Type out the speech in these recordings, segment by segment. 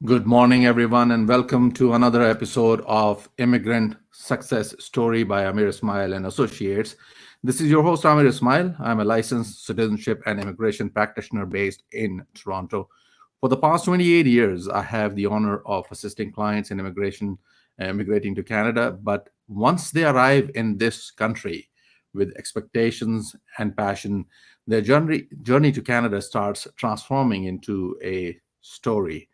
Good morning, everyone, and welcome to another episode of Immigrant Success Story by Amir Ismail and Associates. This is your host, Amir Ismail. I'm a licensed citizenship and immigration practitioner based in Toronto. For the past 28 years, I have the honor of assisting clients in immigration, immigrating to Canada. But once they arrive in this country with expectations and passion, their journey to Canada starts transforming into a story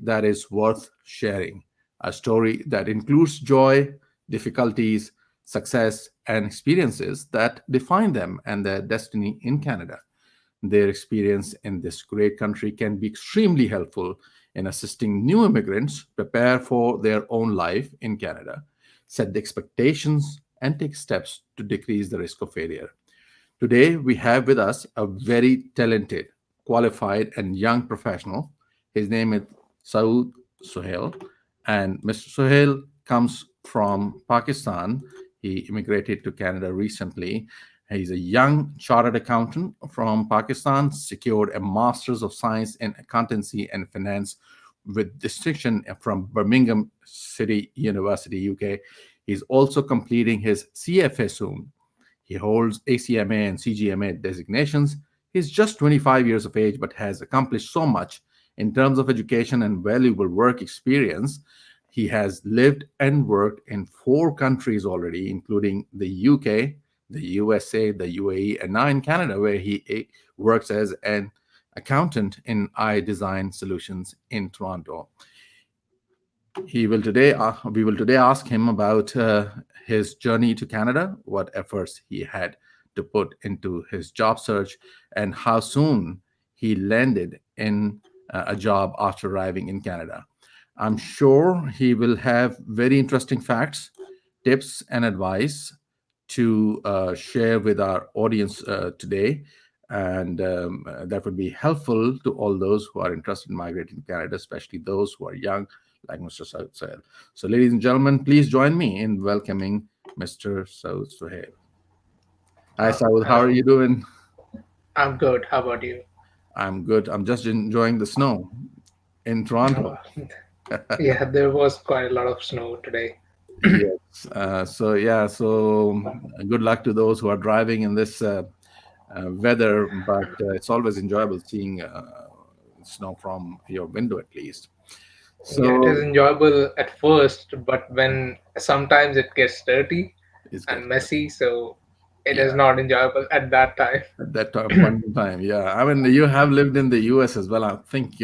that is worth sharing, a story that includes joy, difficulties, success, and experiences that define them and their destiny in Canada. Their experience in this great country can be extremely helpful in assisting new immigrants prepare for their own life in Canada, set the expectations, and take steps to decrease the risk of failure. Today, we have with us a very talented, qualified, and young professional. His name is Saud Sohail, and Mr. Sohail comes from Pakistan. He immigrated to Canada recently. He's a young chartered accountant from Pakistan, secured a Master's of Science in Accountancy and Finance with distinction from Birmingham City University, UK. He's also completing his CFA soon. He holds ACMA and CGMA designations. He's just 25 years of age, but has accomplished so much in terms of education and valuable work experience. He has lived and worked in four countries already, including the UK, the USA, the UAE, and now in Canada, where he works as an accountant in iDesign Solutions in Toronto. We will today ask him about his journey to Canada, what efforts he had to put into his job search, and how soon he landed in a job after arriving in Canada. I'm sure he will have very interesting facts, tips, and advice to share with our audience today. And that would be helpful to all those who are interested in migrating to Canada, especially those who are young, like Mr. Saud Sohail. So, ladies and gentlemen, please join me in welcoming Mr. Saud Sohail. Hi, Saud. How are Hello, you doing? I'm good. How about you? I'm good. I'm just enjoying the snow in Toronto. Uh, yeah, there was quite a lot of snow today. Yes. So good luck to those who are driving in this weather, but it's always enjoyable seeing snow from your window at least. Yeah, it is So enjoyable at first, but when sometimes it gets dirty it's and good. messy, so it is Yeah, not enjoyable at that time. at that point in time. Yeah, I mean, you have lived in the U.S. as well. I think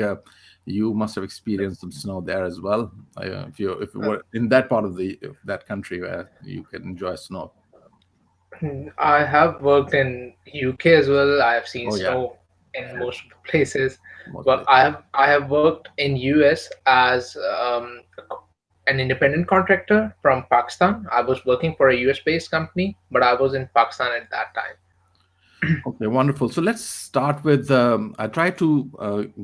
you must have experienced some snow there as well. If you Uh, were in that part of that country where you can enjoy snow. I have worked in UK as well. I have seen Oh yeah, snow in most of the places, most but places. I have worked in US as an independent contractor from Pakistan. I was working for a US based company, but I was in Pakistan at that time. Okay, wonderful. So let's start with. I try to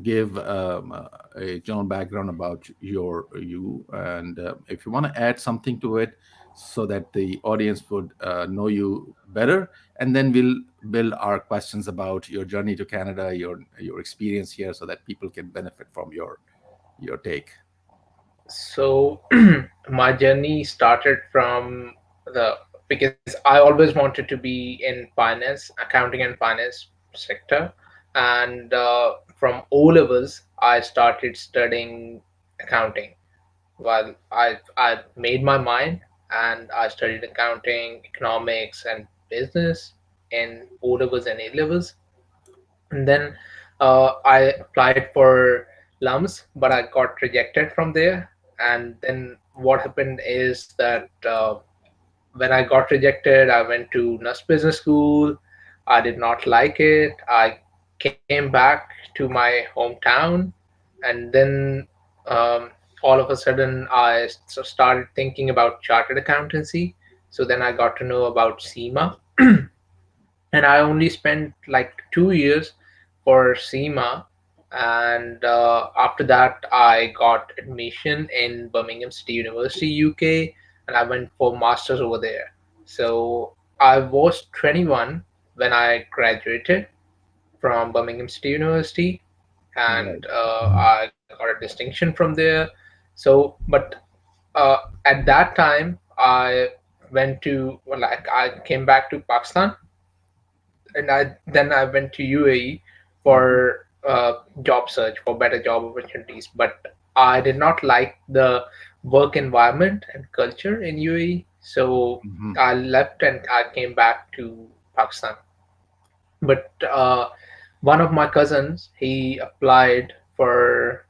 give a general background about you, and if you want to add something to it, so that the audience would know you better, and then we'll build our questions about your journey to Canada, your experience here, so that people can benefit from your take. So my journey started from the because I always wanted to be in finance, accounting and finance sector, and from O levels I started studying accounting. Well, I made my mind and I studied accounting, economics, and business in O levels and A levels, and then I applied for LUMS, but I got rejected from there. And then what happened is that when I got rejected, I went to NUS Business School. I did not like it. I came back to my hometown, and then um, all of a sudden, started thinking about chartered accountancy. So then I got to know about SEMA, and I only spent like 2 years for SEMA. And after that, I got admission in Birmingham City University, UK, and I went for masters over there. So I was 21 when I graduated from Birmingham City University, and Right. I got got a distinction from there. So, but at that time, I went to well, like I came back to Pakistan, and I went to UAE Mhm. for job search for better job opportunities. But I did not like the work environment and culture in UAE, so Mhm. I left and I came back to Pakistan. But one of my cousins, he applied for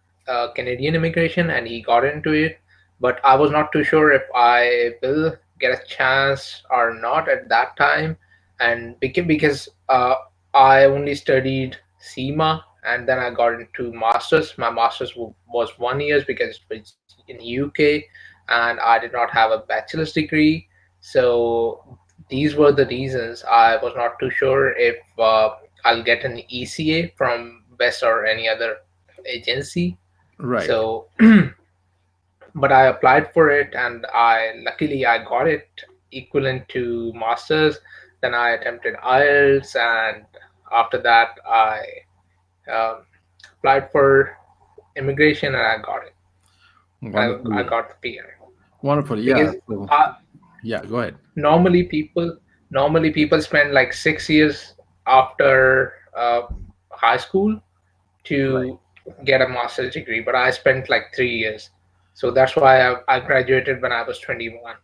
Canadian immigration and he got into it, but I was not too sure if I will get a chance or not at that time. And because I only studied SEMA and then I got into masters. My masters was 1 year because it's in UK, and I did not have a bachelor's degree. So these were the reasons I was not too sure if I'll get an ECA from Best or any other agency. Right. So, but I applied for it, and I luckily I got it equivalent to masters. Then I attempted IELTS, and after that I um, applied for immigration, and I got it. I Wonderful. got the PR Wonderful. Yeah. because So, I, yeah, go ahead. normally people normally people spend like 6 years after high school Right. to get a master's degree, but I spent like 3 years. So that's why I graduated when I was 21.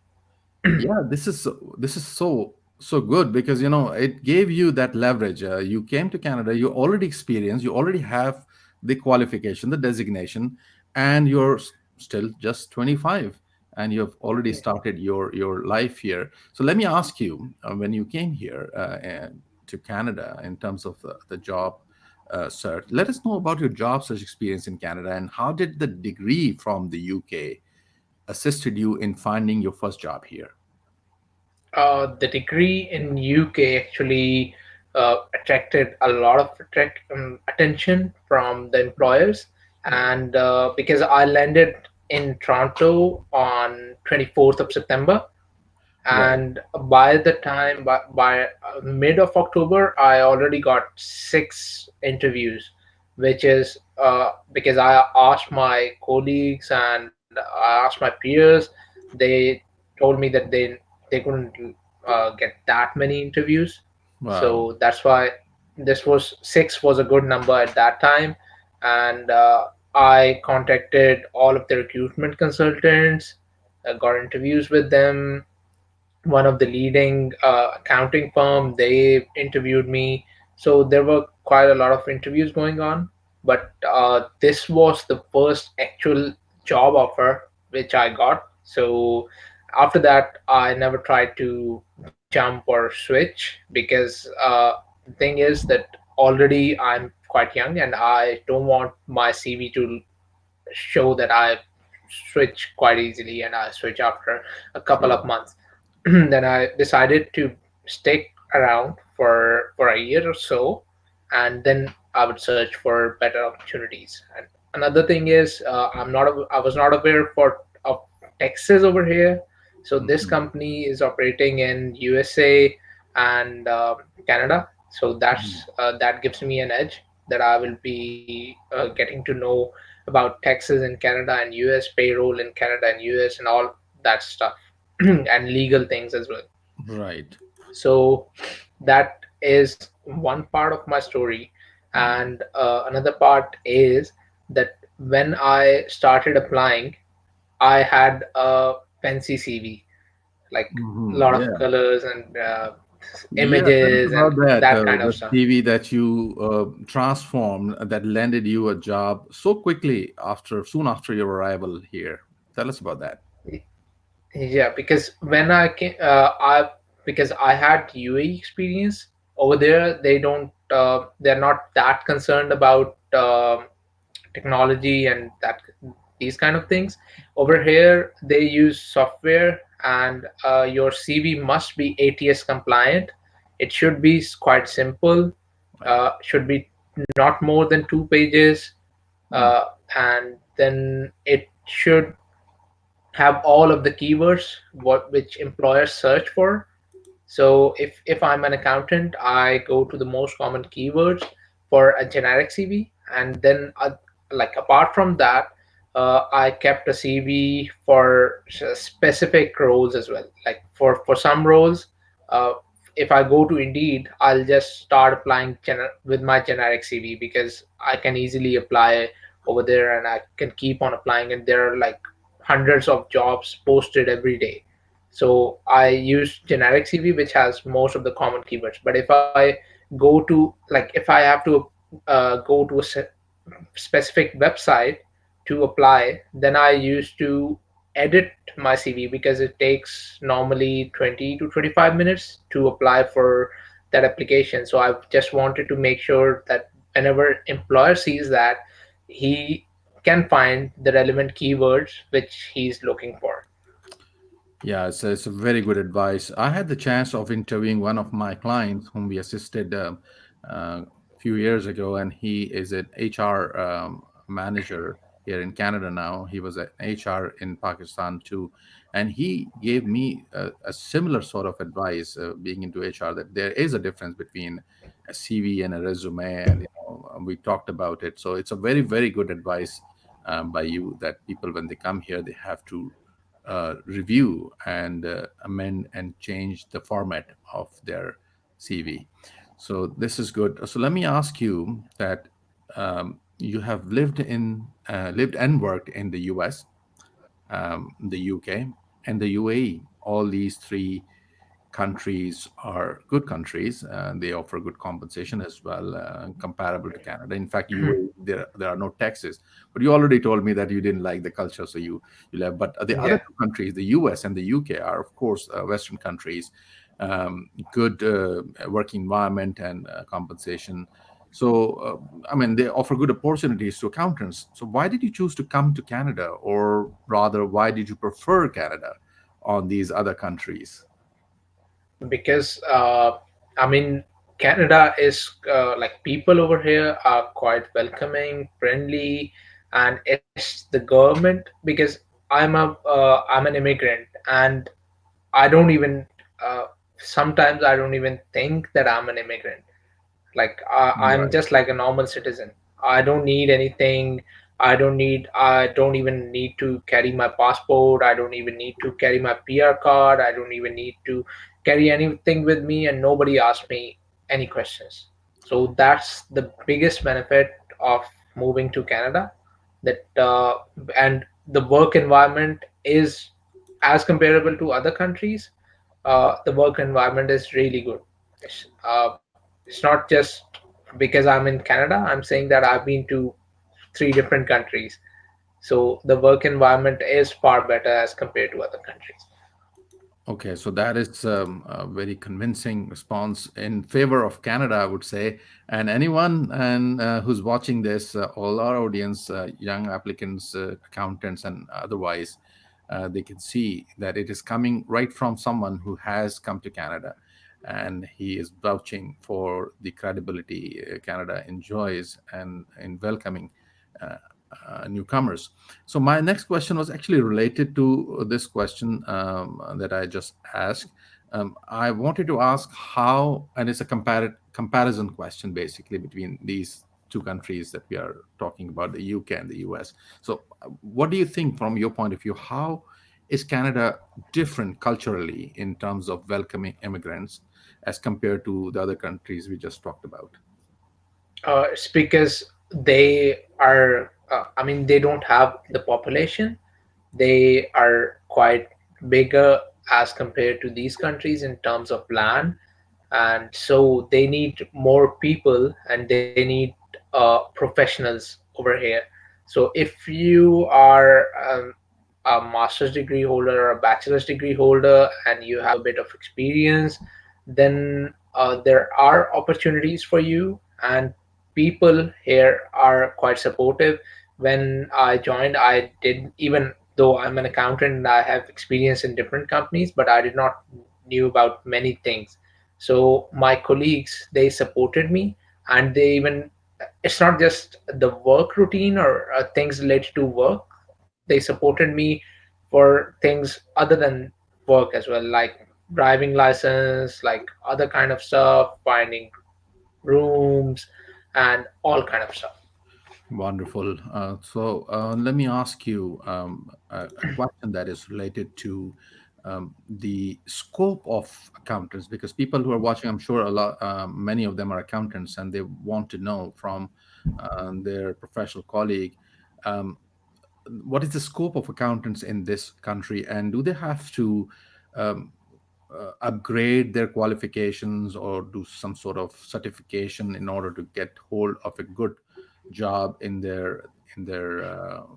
Yeah, this is so good because it gave you that leverage. You came to Canada, you already experienced, you already have the qualification, the designation, and you're still just 25, and you've already started your life here. So let me ask you, when you came here and to Canada in terms of the job search, let us know about your job search experience in Canada and how did the degree from the UK assisted you in finding your first job here? The degree in UK actually attracted a lot of attention from the employers, Right. and because I landed in Toronto on 24th of September, Right. and by the time by mid of October I already got 6 interviews, which is because I asked my colleagues and I asked my peers. They told me that they couldn't get that many interviews, Wow. so that's why this was 6 was a good number at that time. And I contacted all of the recruitment consultants, got interviews with them. One of the leading accounting firm, they interviewed me. So there were quite a lot of interviews going on, but this was the first actual job offer which I got. So after that I never tried to jump or switch because the thing is that already I'm quite young and I don't want my CV to show that I switch quite easily and I switch after a couple Sure. of months. Then I decided to stick around for a year or so, and then I would search for better opportunities. And another thing is, I was not aware of taxes over here. So this Mhm. company is operating in USA and Canada. So Mhm. that gives me an edge that I will be getting to know about taxes in Canada and US, payroll in Canada and US, and all that stuff, and legal things as well. Right. So that is one part of my story. Mhm. And another part is that when I started applying, I had a fancy CV, like a Mhm. lot of Yeah. colors and Yeah. Tell us images and about that. that kind of The stuff. TV that you transformed that landed you a job so quickly soon after your arrival here. Tell us about that. Yeah, because when I came, because I had UAE experience over there, they're not that concerned about technology and that these kind of things. Over here, they use software, and your CV must be ATS compliant. It should be quite simple. Right. Should be not more than 2 pages, Mm. uh, and then it should have all of the keywords which employers search for. So if I'm an accountant, I go to the most common keywords for a generic CV, and then like apart from that, I kept a CV for specific roles as well. Like for some roles, uh, if I go to Indeed, I'll just start applying with my generic CV because I can easily apply over there and I can keep on applying. And there are like hundreds of jobs posted every day. So I use generic CV, which has most of the common keywords. But if I go to like if I have to go to a specific website to apply, then I used to edit my CV because it takes normally 20 to 25 minutes to apply for that application. So I just wanted to make sure that whenever employer sees that, he can find the relevant keywords which he's looking for. Yeah, it's a very good advice. I had the chance of interviewing one of my clients whom we assisted a few years ago, and he is an HR manager here in Canada now. He was an HR in Pakistan too, and he gave me a similar sort of advice, being into HR, that there is a difference between a CV and a resume, and we talked about it. So it's a very, very good advice by you that people, when they come here, they have to review and amend and change the format of their CV. So this is good. So let me ask you that you have lived and worked in the U.S., the U.K., and the UAE. All these three countries are good countries. They offer good compensation as well, comparable to Canada. In fact, there are no taxes. But you already told me that you didn't like the culture, so you left. But the other Yeah. two countries, the US and the UK, are of course Western countries. Good working environment and compensation. So, I mean, they offer good opportunities to accountants. So, why did you choose to come to Canada, or rather, why did you prefer Canada on these other countries? Because I mean, Canada is like people over here are quite welcoming, friendly, and it's the government because I'm an immigrant and I don't even sometimes I don't even think that I'm an immigrant. Like I'm Right. just like a normal citizen. I don't need anything. I don't even need to carry my passport. I don't even need to carry my PR card. I don't even need to carry anything with me, and nobody asks me any questions. So that's the biggest benefit of moving to Canada. That and the work environment is as comparable to other countries. The work environment is really good. It's not just because I'm in Canada. I'm saying that I've been to three different countries. So the work environment is far better as compared to other countries. Okay, so that is a very convincing response in favor of Canada, I would say. And anyone who's watching this, all our audience, young applicants, accountants, and otherwise, they can see that it is coming right from someone who has come to Canada, and he is vouching for the credibility Canada enjoys and in welcoming uh, newcomers. So my next question was actually related to this question that I just asked. I wanted to ask how, and it's a comparison question basically between these two countries that we are talking about, the UK and the US. So, what do you think from your point of view? How is Canada different culturally in terms of welcoming immigrants as compared to the other countries we just talked about? It's because they are. I mean, they don't have the population. They are quite bigger as compared to these countries in terms of land, and so they need more people and they need professionals over here. So if you are a master's degree holder or a bachelor's degree holder and you have a bit of experience, then there are opportunities for you, and people here are quite supportive. When I joined, I did, even though I'm an accountant and I have experience in different companies, but I did not knew about many things. So my colleagues, they supported me, and they even, it's not just the work routine or things related to work. They supported me for things other than work as well, like driving license, like other kind of stuff, finding rooms, and all kind of stuff. Wonderful. Let me ask you a question that is related to the scope of accountants, because people who are watching, I'm sure many of them are accountants, and they want to know from their professional colleague, um, what is the scope of accountants in this country, and do they have to um, upgrade their qualifications or do some sort of certification in order to get hold of a good job in their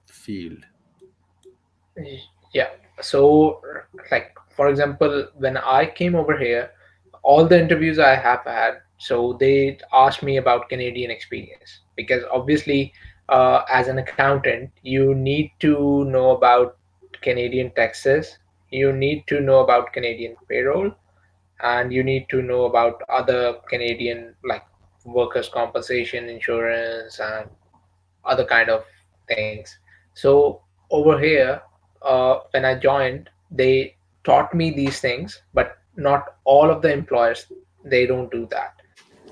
field? Yeah. So, like, for example, when I came over here, all the interviews I have had, so they asked me about Canadian experience because obviously, as an accountant, you need to know about Canadian taxes, you need to know about Canadian payroll, and you need to know about other Canadian like workers' compensation insurance and other kind of things. So over here, when I joined, they taught me these things, but not all of the employers, they don't do that.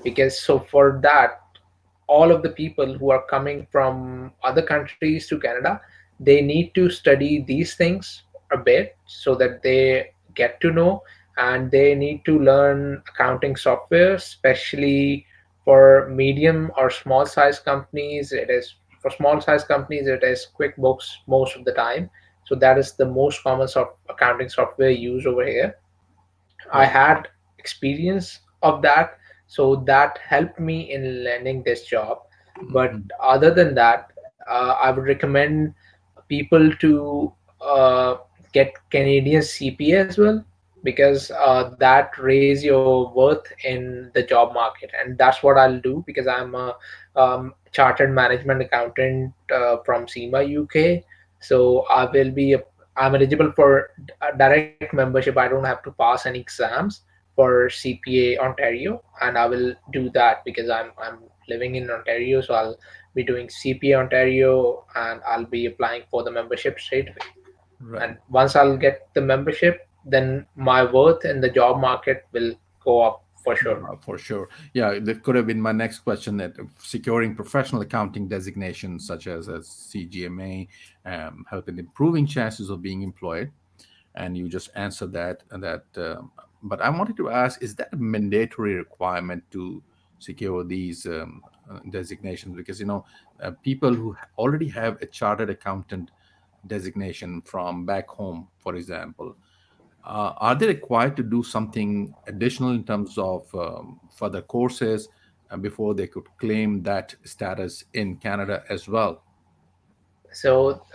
Because so for that, all of the people who are coming from other countries to Canada, they need to study these things a bit so that they get to know, and they need to learn accounting software, especially for medium or small size companies. It is for small size companies, it is QuickBooks most of the time. So that is the most common accounting software used over here. I Right. had experience of that, so that helped me in landing this job. But Mhm. other than that, I would recommend people to get Canadian CPA as well, because that raise your worth in the job market, and that's what I'll do because I'm a chartered management accountant from SEMA UK. So I'm eligible for a direct membership. I don't have to pass any exams for CPA Ontario, and I will do that because I'm living in Ontario, so I'll be doing CPA Ontario, and I'll be applying for the membership straight away. Right. And once I'll get the membership, then my worth in the job market will go up for sure. For sure. Yeah, that could have been my next question, that securing professional accounting designations such as CGMA help in improving chances of being employed. And you just answered but I wanted to ask, is that a mandatory requirement to secure these designations? Because people who already have a chartered accountant designation from back home, for example, are they required to do something additional in terms of further courses before they could claim that status in Canada as well? So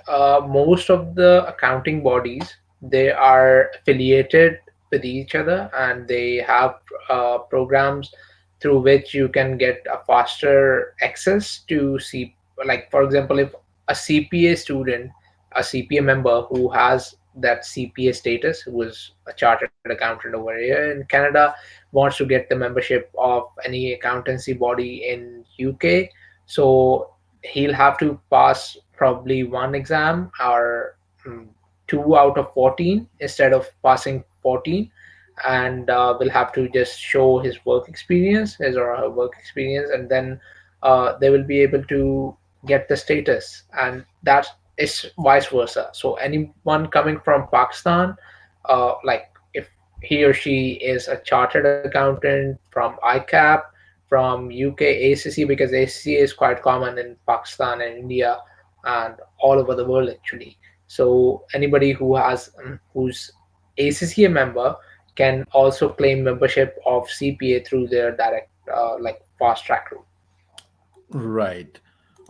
most of the accounting bodies, they are affiliated with each other, and they have programs through which you can get a faster access to see. Like for example, if a CPA student, a CPA member who has that CPA status, who is a chartered accountant over here in Canada, wants to get the membership of any accountancy body in UK, so he'll have to pass probably one exam or two out of 14 instead of passing 14, and will have to just show his work experience, his or her work experience, and then they will be able to get the status, and that is vice versa. So anyone coming from Pakistan, like if he or she is a chartered accountant from ICAP, from UK ACC, because ACC is quite common in Pakistan and India and all over the world actually. So anybody who has who's ACCA member can also claim membership of CPA through their direct like fast track route. Right.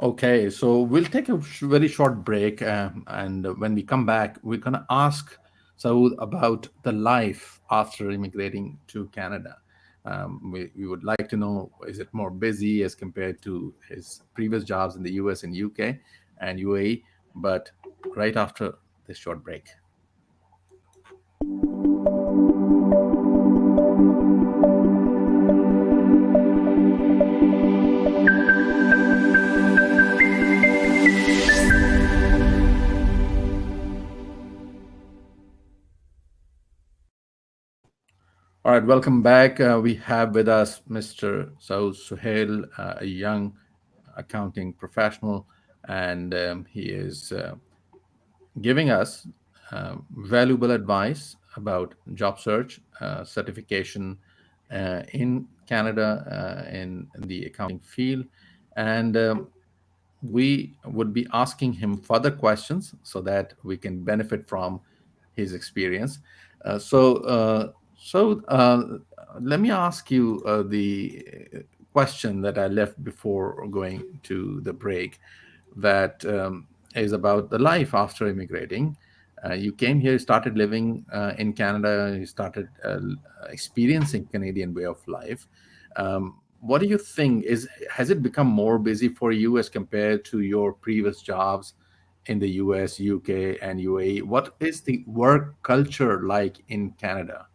Okay, so we'll take a very short break, and when we come back, we're going to ask Saud about the life after immigrating to Canada. We would like to know, is it more busy as compared to his previous jobs in the US and UK and UAE? But right after this short break. All right, welcome back. We have with us Mr. Saud Sohail, a young accounting professional, and he is giving us valuable advice about job search, certification in Canada in the accounting field. And we would be asking him further questions so that we can benefit from his experience. So, let me ask you the question that I left before going to the break, that is about the life after immigrating. You came here, started living in Canada, you started experiencing Canadian way of life. What do you think is, has it become more busy for you as compared to your previous jobs in the US, UK, and UAE? What is the work culture like in Canada?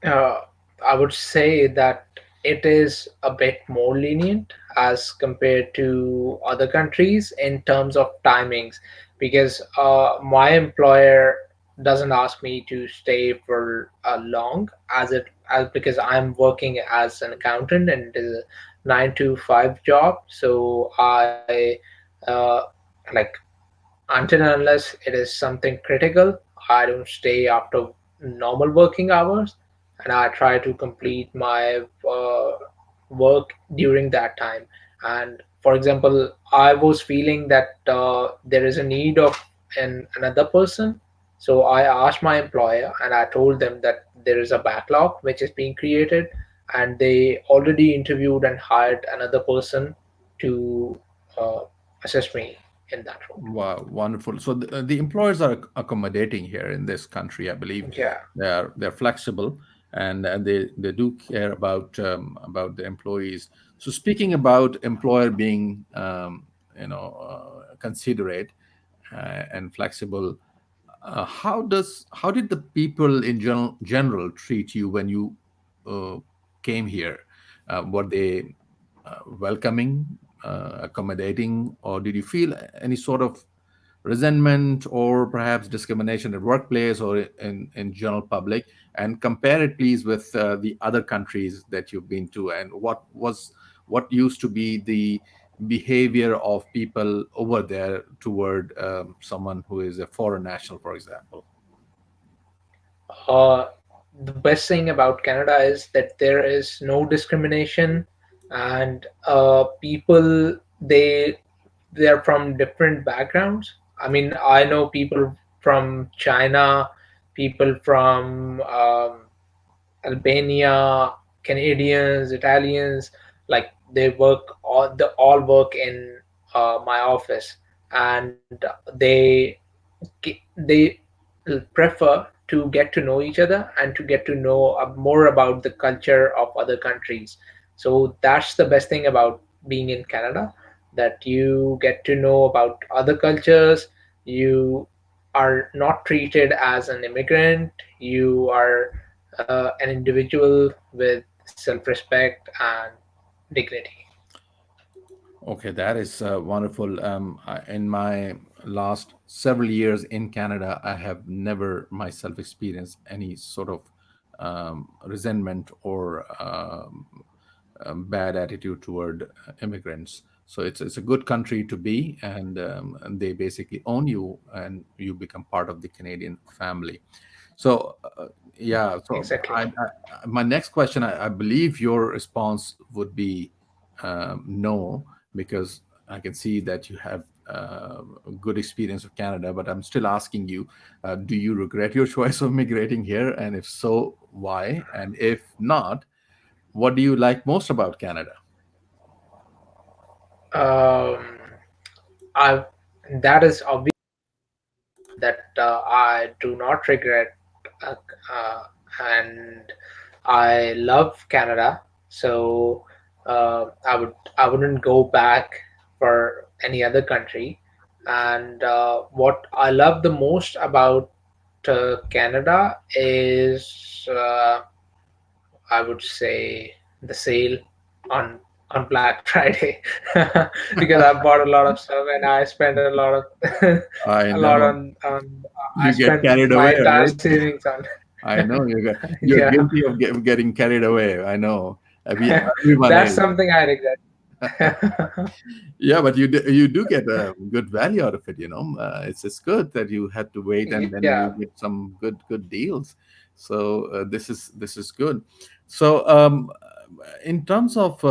Uh, I would say that it is a bit more lenient as compared to other countries in terms of timings, because my employer doesn't ask me to stay for long, as because I'm working as an accountant and it is a 9 to 5 job. So I uh, like until and unless it is something critical, I don't stay after normal working hours, and I try to complete my work during that time. And for example, I was feeling that there is a need of another person, so I asked my employer and I told them that there is a backlog which is being created, and they already interviewed and hired another person to uh, assist me in that role. Wow, wonderful. So the employers are accommodating here in this country, I believe. Yeah. They're flexible, and they do care about the employees. So speaking about employer being considerate and flexible, how did the people in general treat you when you uh, came here? Were they welcoming, accommodating, or did you feel any sort of resentment or perhaps discrimination at workplace or in general public? And compare it please with the other countries that you've been to, and what used to be the behavior of people over there toward someone who is a foreign national, for example. Uh, the best thing about Canada is that there is no discrimination, and people they're from different backgrounds. I mean, I know people from China, people from Albania, Canadians, Italians, like they all work in my office, and they prefer to get to know each other and to get to know more about the culture of other countries. So that's the best thing about being in Canada, that you get to know about other cultures. You are not treated as an immigrant. You are an individual with self-respect and dignity. Okay, that is wonderful. In my last several years in Canada, I have never myself experienced any sort of resentment or bad attitude toward immigrants. So it's a good country to be, and they basically own you, and you become part of the Canadian family. So yeah, so Exactly. my next question, I believe your response would be no, because I can see that you have a good experience of Canada. But I'm still asking you, do you regret your choice of migrating here? And if so, why? And if not, what do you like most about Canada? Um, I that is obvious that I do not regret, and I love Canada. So I wouldn't go back for any other country. And what I love the most about Canada is I would say the sale on Black Friday, because I bought a lot of stuff and I spent a lot of I a lot know on I you get spent carried my away, entire right? savings on. I know you're Yeah, guilty of getting carried away. I know. Getting carried away. Everyone that's is. something I regret. Yeah, but you do get a good value out of it, you know. It's good that you had to wait and then Yeah. you get some good deals. So this is good. So in terms of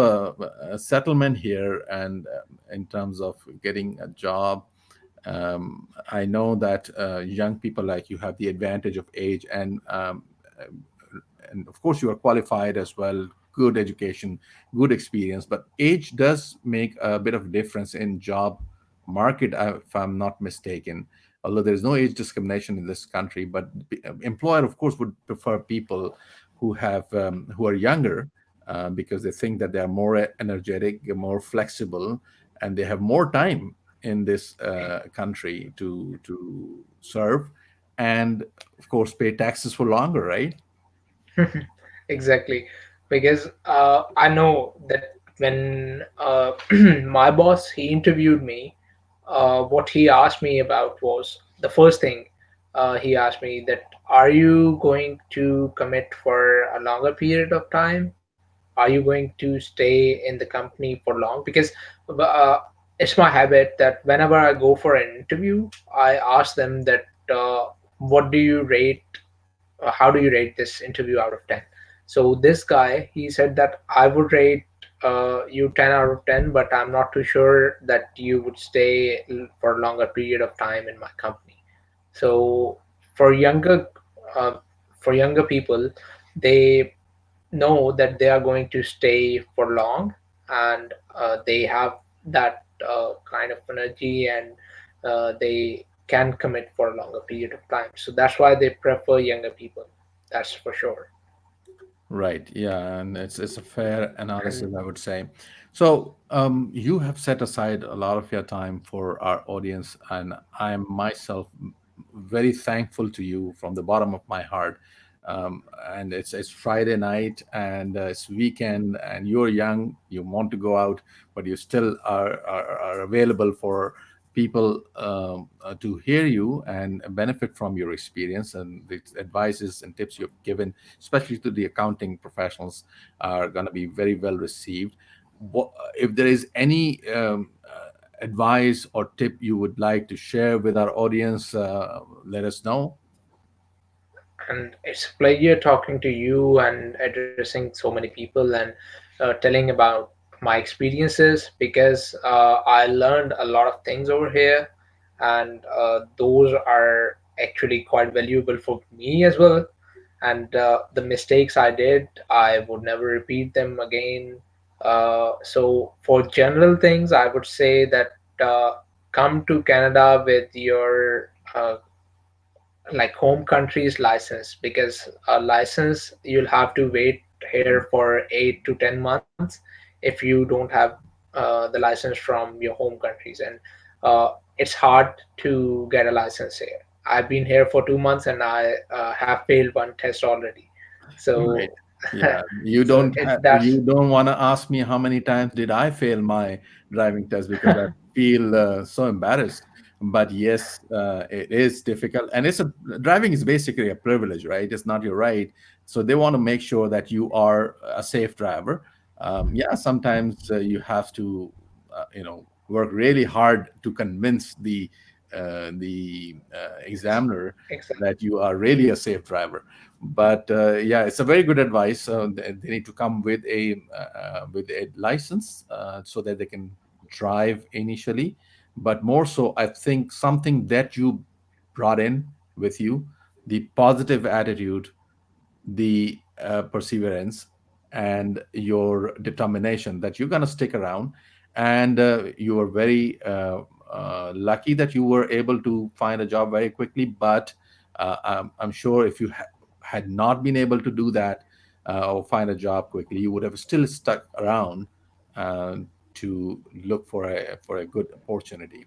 settlement here and in terms of getting a job, I know that young people like you have the advantage of age and of course you are qualified as well, good education, good experience, but age does make a bit of difference in job market, if I'm not mistaken. Although there's no age discrimination in this country, but employer of course would prefer people who are younger, because they think that they are more energetic, more flexible, and they have more time in this country to serve, and of course pay taxes for longer, right? Exactly, because I know that when my boss he interviewed me, what he asked me about was the first thing he asked me that are you going to commit for a longer period of time? Are you going to stay in the company for long? Because uh, it's my habit that whenever I go for an interview, I ask them that what do you rate how do you rate this interview out of 10? So this guy, he said that I would rate you 10 out of 10, but I'm not too sure that you would stay for a longer period of time in my company. So for younger uh, for younger people, they know that they are going to stay for long, and they have that kind of energy, and they can commit for a longer period of time. So that's why they prefer younger people. That's for sure. Right. Yeah, and it's a fair And analysis, I would say. So, you have set aside a lot of your time for our audience, and I am myself very thankful to you from the bottom of my heart. And it's Friday night, and it's weekend, and you're young, you want to go out, but you still are available for people to hear you and benefit from your experience and the advices and tips you've given, especially to the accounting professionals, are going to be very well received. If there is any advice or tip you would like to share with our audience, let us know. it's a pleasure talking to you and addressing so many people and telling about my experiences, because I learned a lot of things over here, and those are actually quite valuable for me as well. And the mistakes I did, I would never repeat them again. So for general things, I would say that come to Canada with your like home country's license, because a license you'll have to wait here for 8 to 10 months if you don't have the license from your home countries. And it's hard to get a license here. I've been here for 2 months and I have failed one test already. So Right. Yeah. You so don't it have, that's you don't want to ask me how many times did I fail my driving test, because I feel so embarrassed. But yes, it is difficult, and driving is basically a privilege, right? It's not your right. So they want to make sure that you are a safe driver. Yeah, sometimes you have to, work really hard to convince the examiner that you are really a safe driver. But yeah, it's a very good advice. They need to come with a license, so that they can drive initially. But more so, I think something that you brought in with you, the positive attitude, the perseverance, and your determination that you're going to stick around. And you were very lucky that you were able to find a job very quickly. But I'm sure if you had not been able to do that, or find a job quickly, you would have still stuck around uh, to look for a good opportunity.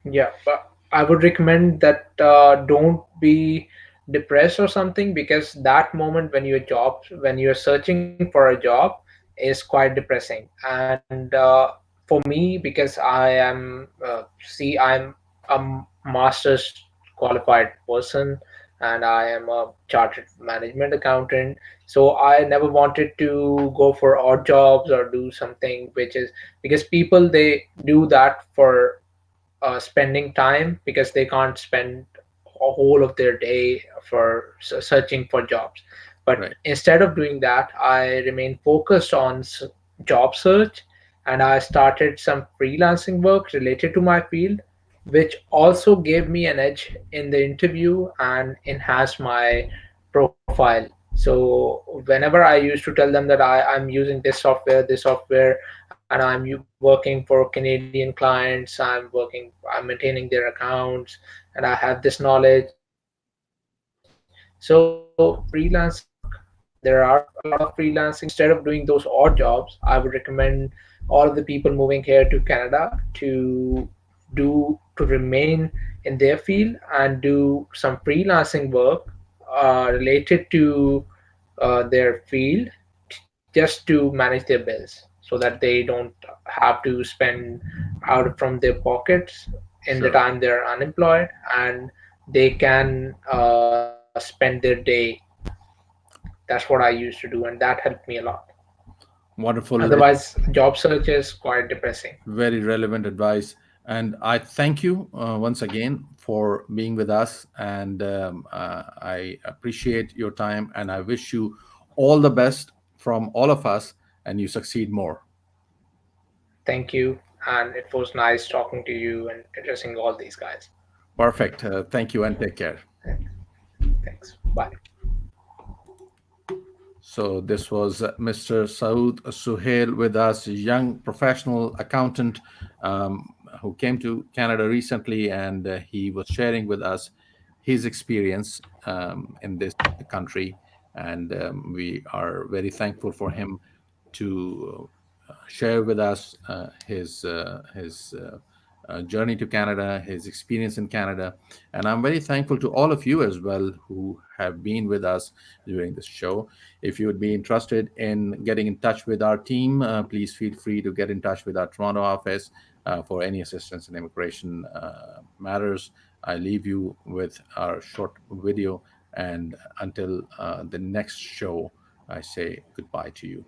Yeah, but I would recommend that don't be depressed or something, because that moment when you're searching for a job is quite depressing. And for me, because I am I'm a master's qualified person, and I am a chartered management accountant. So I never wanted to go for odd jobs or do something which is, because people they do that for spending time, because they can't spend a whole of their day for searching for jobs. But Right. instead of doing that, I remain focused on job search, and I started some freelancing work related to my field, which also gave me an edge in the interview and enhanced my profile. So whenever I used to tell them that I'm using this software, and I'm working for Canadian clients, I'm maintaining their accounts, and I have this knowledge. So freelancing work, there are a lot of freelancing. Instead of doing those odd jobs, I would recommend all of the people moving here to Canada to remain in their field and do some freelancing work related to their field, just to manage their bills, so that they don't have to spend out from their pockets in the Sure. time they're unemployed, and they can spend their day. That's what I used to do, and that helped me a lot. Wonderful. Otherwise, job search is quite depressing. Very relevant advice. And I thank you once again for being with us. And I appreciate your time. And I wish you all the best from all of us and you succeed more. Thank you, and it was nice talking to you and addressing all these guys. Perfect. Thank you and take care. Thanks. Bye. So this was Mr. Saud Sohail with us, a young professional accountant who came to Canada recently, and he was sharing with us his experience in this country, and we are very thankful for him to share with us his journey to Canada, his experience in Canada. And I'm very thankful to all of you as well who have been with us during this show. If you would be interested in getting in touch with our team, please feel free to get in touch with our Toronto office for any assistance in immigration matters. I leave you with our short video. And until the next show, I say goodbye to you.